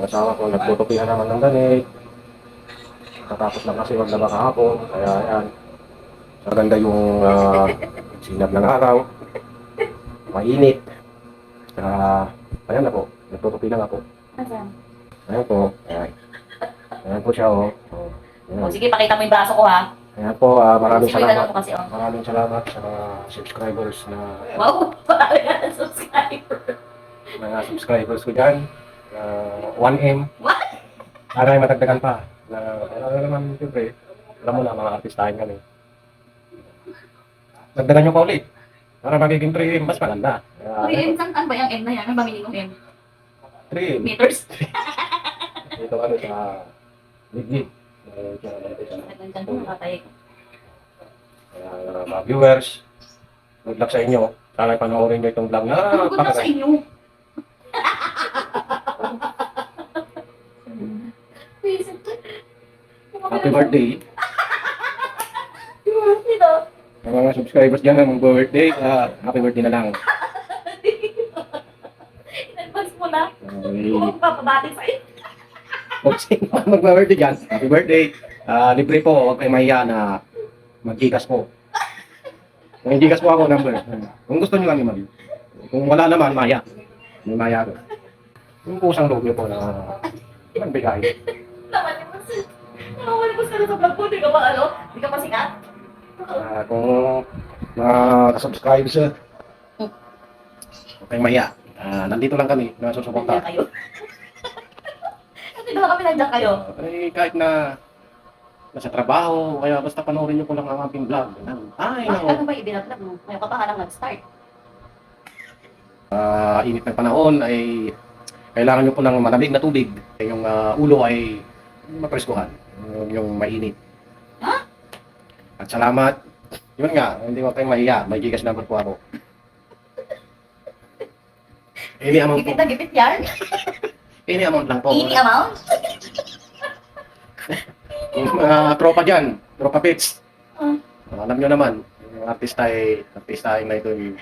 Ang asawa ko, nagtutupihan naman ng damit. Katapos lang kasi maglaba kahapon. Kaya ayan, maganda yung sinag ng araw. Mainit. Kaya, ayan na po. Nagtutupi lang ako. Asan? Ayan po. Ayan. Ayan po siya, oh. Oh, O, ayan. sige, pakita mo yung braso ko, ha? Ayan po, maraming Sige, ganun salamat. mo kasi, oh. Maraming salamat sa mga subscribers na, ayan, Wow, marami na subscriber. mga subscribers ko dyan. 1M. What? Para ay matagdagan pa. Ano naman, siyempre, alam mo na, mga artistahin kami. Dagdagan nyo pa ulit. Para magiging 3M, mas maganda. Uy, saan ba yung M na yan? Ano ba meaning ng M? 3M. Meters? Dito kami sa Liglig. Nagandang ko, nakatay ko. Mga viewers, good luck sa inyo. Sana panoorin nyo itong vlog na Ano good na sa inyo? Happy birthday. Dito. Ang mga subscribers dyan, ang birthday, happy birthday na lang. In-advance mo na. Ay, Kung magpapabati sa'yo. kung sino man mag-birthday dyan, happy birthday. Libre po, huwag kayo mahiya na mag-gigas po. Kung gigas po ako, number. Kung gusto nyo lang naman. Kung wala naman, maya. May maya ko. Yung kusang loob nyo po na magbigay. Naman yung mas. Nakawalipos ka na sa vlog ko. Di ka ba ano? Di ka pa sikat? Kung subscribers huwag kayong mahiya. Nandito lang kami, Nandiyan nasusuporta. kayo. Hindi na kami nandiyan kayo. Kahit na nasa trabaho, kaya basta panoorin nyo po lang ang aking vlog. Ay, Bakit no. ano ba ibinag-vlog mo? Ngayon ka pa halang nag-start. Init ng panahon ay kailangan nyo po ng malamig na tubig. Yung ulo ay mapreskuhan. Yung mainit. Ha? At salamat. Yun nga, hindi ko kayong mahiya. May gigas number po ako. Any amount po. Gipit na gipit yan? Any amount lang po. Any amount? Yung mga tropa dyan, tropa pits. Ah. Alam nyo naman, yung artistahin na ito yung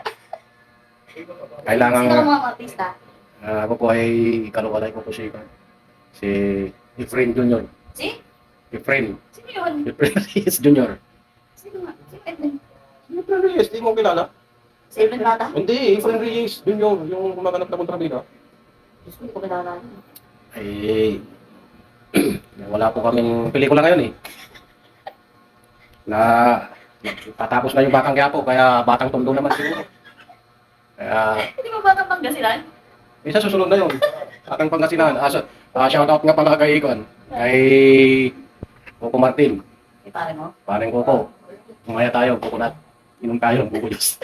kailangan, Sino ang mga artista? ako po ay kaluwalay ko po si Efrain Junior. Si? Efrain. Sino yun? Efrain Reyes Junior. Sino nga? Si Edwin. Efrain Reyes, di mo kilala? Si Edwin Bata? Hindi, Efrain Reyes Junior, yung gumaganap na kontrabida. Diyos ko, hindi ko kilala. Ay, wala po kaming pelikula ngayon eh. Na tatapos na yung Batang Quiapo, kaya Batang Tondo naman siguro. Kaya, Hindi ba Batang Pangasinan? isa susunod na yun. Batang Pangasinan. Shoutout nga pala kay Ikon. Kay Coco Martin. Di pare mo? Parang Coco. Kumaya tayo, coconut. Inom tayo ng buko juice.